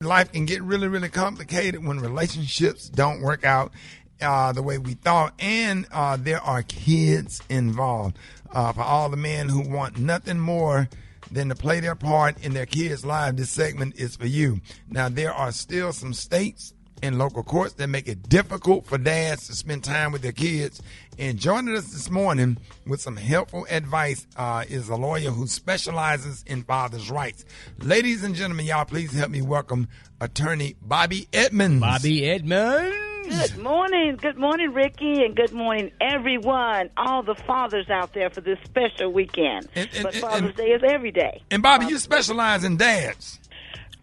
life can get really, really complicated when relationships don't work out the way we thought, and there are kids involved. For all the men who want nothing more than to play their part in their kids' lives, this segment is for you. Now, there are still some states and local courts that make it difficult for dads to spend time with their kids. And joining us this morning with some helpful advice is a lawyer who specializes in fathers' rights. Ladies and gentlemen, y'all, please help me welcome attorney Bobby Edmonds. Bobby Edmonds. Good morning, Ricky, and good morning, everyone, all the fathers out there for this special weekend. But Father's Day is every day. And Bobby, you specialize in dads.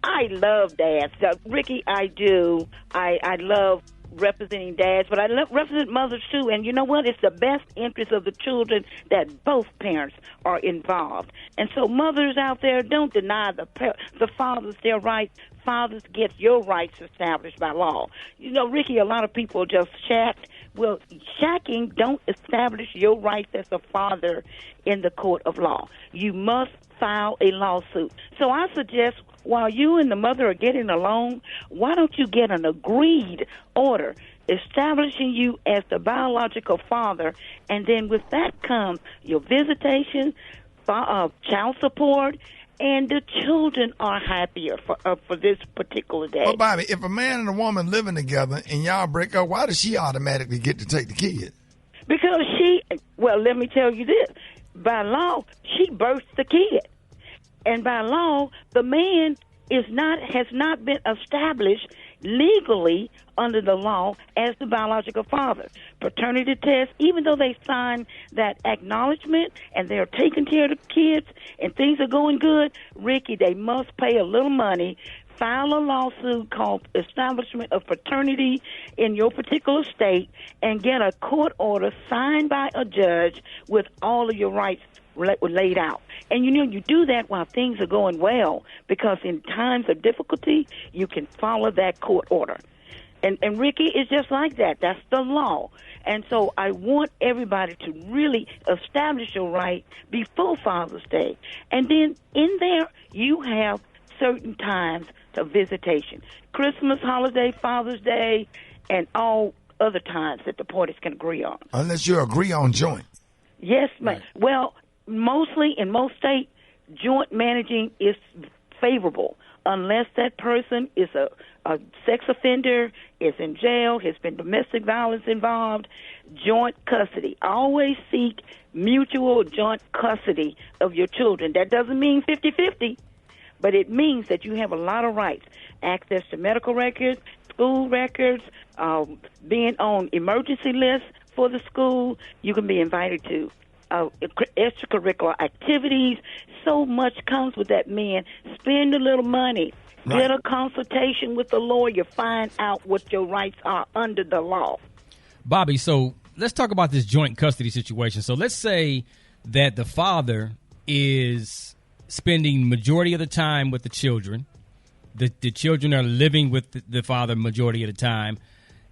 I love dads. Ricky, I do. I love representing dads, but I represent mothers too. And you know what? It's the best interest of the children that both parents are involved. And so mothers out there, don't deny the fathers their rights. Fathers, get your rights established by law. You know, Ricky, a lot of people just shack. Well, shacking don't establish your rights as a father in the court of law. You must file a lawsuit. So I suggest, while you and the mother are getting along, why don't you get an agreed order establishing you as the biological father, and then with that comes your visitation, child support, and the children are happier for this particular day. Well, Bobby, if a man and a woman living together and y'all break up, why does she automatically get to take the kid? Because let me tell you this. By law, she births the kid. And by law, the man has not been established legally under the law as the biological father. Paternity test, even though they sign that acknowledgement and they're taking care of the kids and things are going good, Ricky, they must pay a little money, file a lawsuit called establishment of paternity in your particular state, and get a court order signed by a judge with all of your rights laid out. And you do that while things are going well, because in times of difficulty, you can follow that court order. And Ricky, it's just like that. That's the law. And so I want everybody to really establish your right before Father's Day. And then in there, you have certain times of visitation. Christmas, holiday, Father's Day, and all other times that the parties can agree on. Unless you agree on joint. Yes, ma'am. Right. Well, mostly in most states, joint managing is favorable unless that person is a sex offender, is in jail, has been domestic violence involved. Joint custody. Always seek mutual joint custody of your children. That doesn't mean 50-50, but it means that you have a lot of rights. Access to medical records, school records, being on emergency lists for the school. You can be invited to extracurricular activities. So much comes with that, man. Spend a little money. Right. Get a consultation with the lawyer. Find out what your rights are under the law. Bobby, so let's talk about this joint custody situation. So let's say that the father is spending majority of the time with the children. The children are living with the father majority of the time,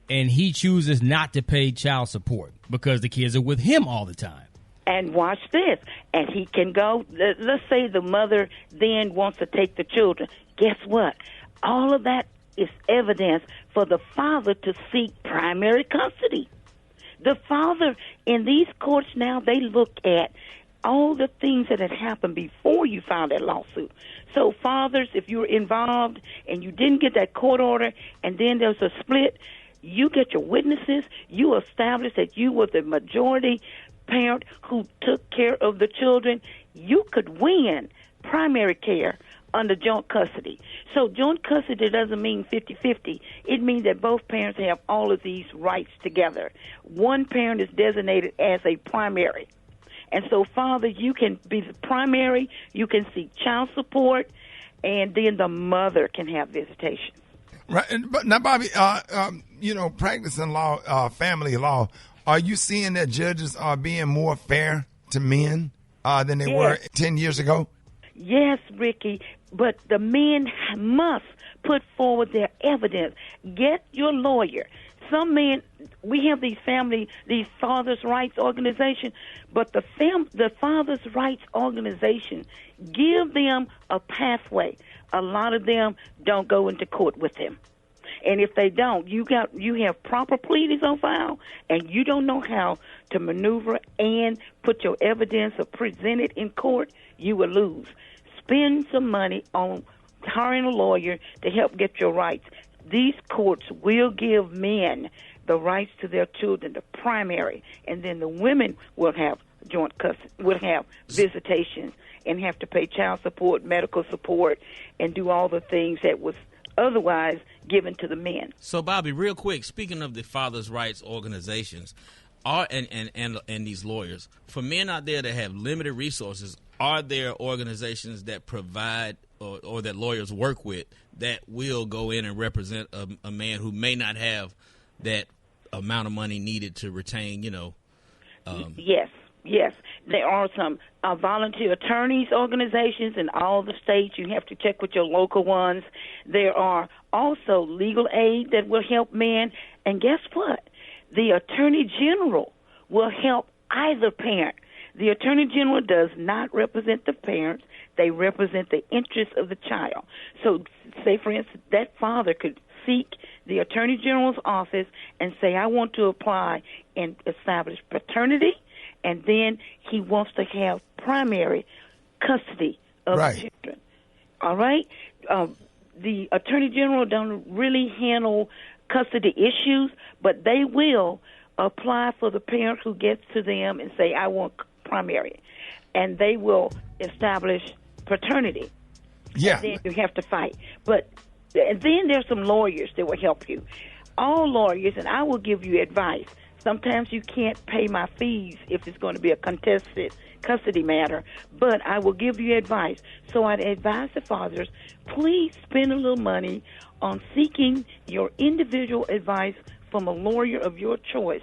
and he chooses not to pay child support because the kids are with him all the time. And watch this. And he can go, let's say the mother then wants to take the children. Guess what? All of that is evidence for the father to seek primary custody. The father in these courts now, they look at all the things that had happened before you filed that lawsuit. So fathers, if you were involved and you didn't get that court order and then there's a split, you get your witnesses, you establish that you were the majority parent who took care of the children, you could win primary care under joint custody. So joint custody doesn't mean 50-50. It means that both parents have all of these rights together. One parent is designated as a primary. And so, father, you can be the primary, you can seek child support, and then the mother can have visitation. Right. But now, Bobby, practicing law, family law, are you seeing that judges are being more fair to men than they were 10 years ago? Yes, Ricky, but the men must put forward their evidence. Get your lawyer. Some men, we have these fathers' rights organization, but the fathers' rights organization give them a pathway, a lot of them don't go into court with him. And if they don't, you have proper pleadings on file, and you don't know how to maneuver and put your evidence or present it in court, you will lose. Spend some money on hiring a lawyer to help get your rights. These courts will give men the rights to their children, the primary, and then the women will have joint custody, will have visitations, and have to pay child support, medical support, and do all the things that was otherwise given to the men. So, Bobby, real quick, speaking of the fathers' rights organizations, and these lawyers, for men out there that have limited resources, are there organizations that provide or that lawyers work with that will go in and represent a man who may not have that amount of money needed to retain, Yes. There are some volunteer attorneys organizations in all the states. You have to check with your local ones. There are also legal aid that will help men. And guess what? The Attorney General will help either parent. The Attorney General does not represent the parents. They represent the interests of the child. So, say, for instance, that father could seek the Attorney General's office and say, I want to apply and establish paternity, and then he wants to have primary custody of the children. All right? The Attorney General don't really handle custody issues, but they will apply for the parent who gets to them and say, I want primary. And they will establish paternity. Yeah. And then you have to fight. And then there's some lawyers that will help you. All lawyers, and I will give you advice. Sometimes you can't pay my fees if it's going to be a contested custody matter, but I will give you advice. So I'd advise the fathers, please spend a little money on seeking your individual advice from a lawyer of your choice.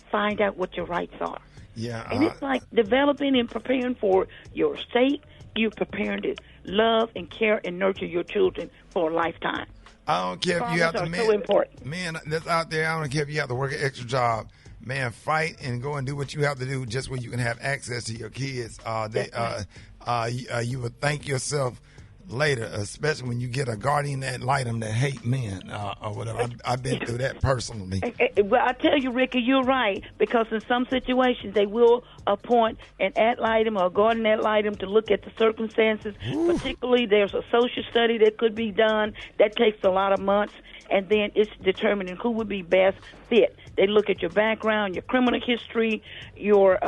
Find out what your rights are. Yeah. And it's like developing and preparing for your estate. You're preparing to love and care and nurture your children for a lifetime. I don't care if you have to, so important. Man that's out there, I don't care if you have to work an extra job. Man, fight and go and do what you have to do just where you can have access to your kids. You would thank yourself later, especially when you get a guardian ad litem that hate men or whatever. I've been through that personally. Well, I tell you, Ricky, you're right, because in some situations they will appoint an ad litem or a guardian ad litem to look at the circumstances. Ooh. Particularly, there's a social study that could be done. That takes a lot of months, and then it's determining who would be best fit. They look at your background, your criminal history, your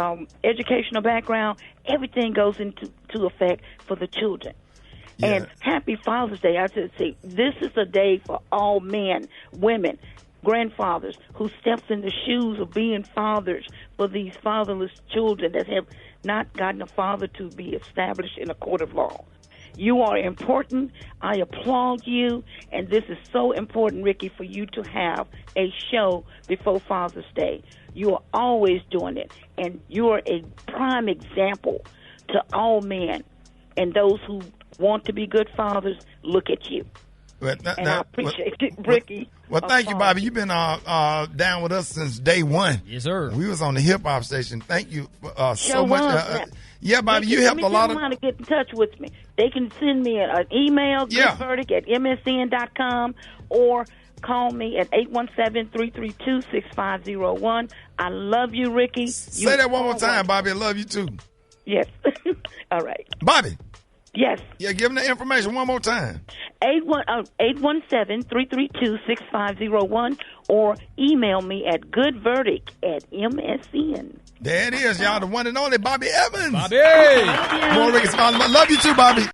educational background. Everything goes into effect for the children. Yeah. And happy Father's Day. I should say this is a day for all men, women, grandfathers who steps in the shoes of being fathers for these fatherless children that have not gotten a father to be established in a court of law. You are important. I applaud you. And this is so important, Ricky, for you to have a show before Father's Day. You are always doing it. And you are a prime example to all men. And those who want to be good fathers, look at you. I appreciate it, Ricky. Well, thank you, Bobby. You've been down with us since day one. Yes, sir. We was on the hip hop station. Thank you so much. Yeah, Bobby, you helped a lot of. Let me to get in touch with me. They can send me an email, goodverdict@msn.com, or call me at 817-332-6501. I love you, Ricky. Say that one more time, Bobby. I love you too. Yes. All right. Bobby. Yes. Yeah, give them the information one more time. 817-332-6501, or email me at goodverdict@msn. There it is, y'all. The one and only Bobby Evans. Bobby. More Rickey Smiley. Love you too, Bobby.